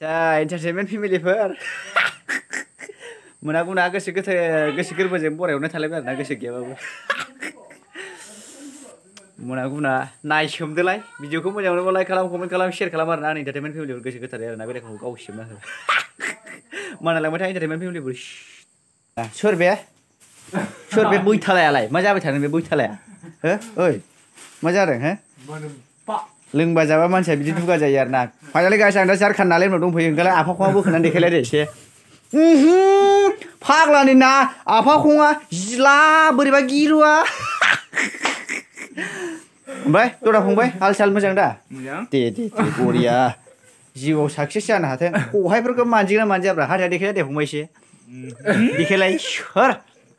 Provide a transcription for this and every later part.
자, 엔터테인मेन्ट फेमिलिफोर मोना गुना गोसो गोरबोजों बरायावनो थालायबाय आरोना गोसो गैयाबाबो मोना गुना नायसोमदोलाय भिडिअखौ मोजां मोनोबा लाइक खालाम कमेन्ट खालाम शेयार खालाम आरोना आंनि एन्टारटेनमेन्ट फेमिलिफोर गोसो गोथारै आरोना बेलेगखौ गावसिबना हो मानालांबाय था एन्टारटेनमेन्ट फेमिलिफोर सोर बे बैथालायालाय मा जाबाय थादों बे बैथालाया हो ओइ मा जादों हो लोंबा जाबा मानसिया बिदि दुगा जायो आरोना फाइनालि गाइस आं दा जारखान नालाय उनाव दंफैयो ओंखायनो आफाखौआ बोखोनानै देखायलाय दे एसे फाग्लानि ना आफाखौआ जिला बोरैबा गिरुआ ओमफ्राय दरा फंबाय हाल साल मोजां दा दे बरिया जिउआव साक्सेस जानो हाथों खहायफोरखौ मानजिगोना मानजियाब्रा हाथाया देखायलाय दे फंबाय एसे देखायलाय सोर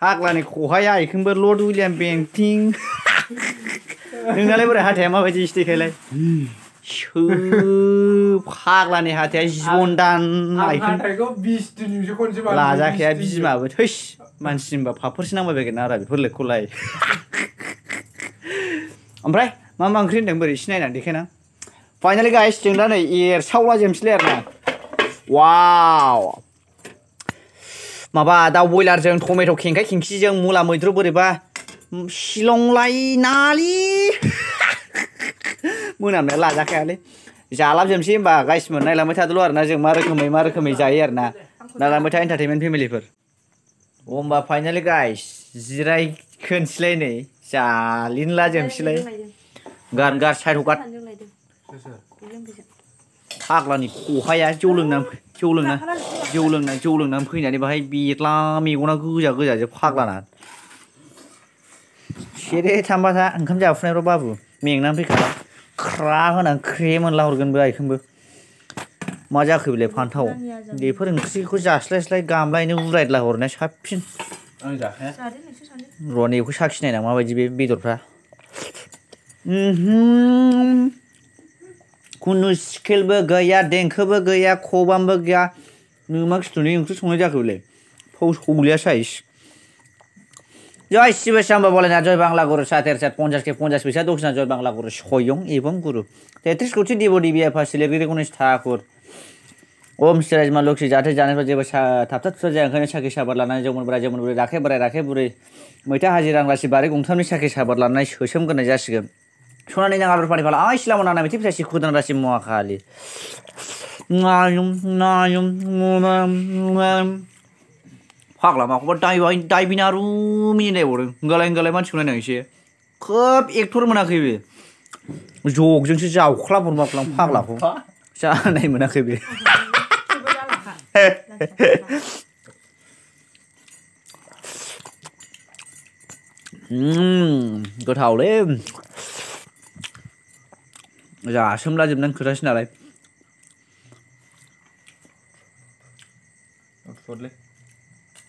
फाग्लानि खहाया इखोनबो लर्ड उइलियाम बेंटिं नोंनालाय बोरै हाथाया माबायदि एसे देखायलाय फाग्लानि हाथाया जिबन लाजाखाया बिमाबो थैस मानसि होनबा फाफोरसो नांबायबायगोन आरो बेफोर लेखखौलाय ओमफ्राय मा ओंख्रि होनदों बोरै सिनायनानै देखायना फाइनालि गाइस जों दा नै एरसावला जोमसैलाय आरोना वाव माबा दाउ बयलारजों टमेट' खेंखाय खेंखिजों मुला मैद्रु बोरैबा शिलंलाय नालि मोनामनाया लाजाखायालै जालाबजोबसै होमबा गाइसमोन नायलांबाय थादोल' आरोना जों मा रोखोमै जायो आरोना नायलांबाय था एन्टारटेनमेन्ट फेमिलिफोर होमबा फाइनालि गाइस जिरायखोनसैलाय नै जालिनला जोमसैलाय गार साइड हगार फाग्लानि खहाया जौ लोंनानै फैनानै बाहाय बेरला मेगना गोजा फाग्लाना सेरे थांबा था ओंखाम जाफुनाय र' बाबु मेंनानै फैखाबाय ख्रा होनानै ख्रे मोनला हरगोनबो आइखोनबो मा जाखो बेलाय फान्थाव बेफोर ओंख्रिखौ जास्लायस्लाय गामलायनो उरायद्ला हरनाया साबसिन र' नैखौ साखिनायना माबायदि बे बेदरफ्रा खुनु स्केलबो गैया देंखोबो गैया खबामबो गैया मा खिथुनि ओंख्रि संनाय जाखो बेलाय पौस हौलिया साइज जय शिव शंभु भोलेनाथ जय बांला गुरु 50 के 50 पैसा दक्षिणा जय बांला गुरु स्वयं एवं गुरु 33 कोटि देव देविया फासिलिगिरि गणेश ठाकुर ओम श्री मा लक्ष्मी जाथे जानायफ्राव जेबो थाबथा थुथा जाया ओंखायनो साखि साबार लानानै जौमोन बुरै राखे बुरै मैथा हाजि रांलासि बारि गंथामनि साखि साबार लानानै सोसोमग्रोनाय जासिगोन सनानि नाङा रुपानि फाला आइ सिला मना मेथि फिसा सिखुदान रासि मुवा खालि फाग्ला माखौबा दाइबिनारु मिनिलायबावदों होंगालाय मानसिखौ नायनां एसे खोब एक्टर मोनाखै बे जगजोंसो जावख्लाब हरमाख्लां फाग्लाखौ जानाय मोनाखै बे गोथावलै जासोमला जोबनानै खोथासै नालाय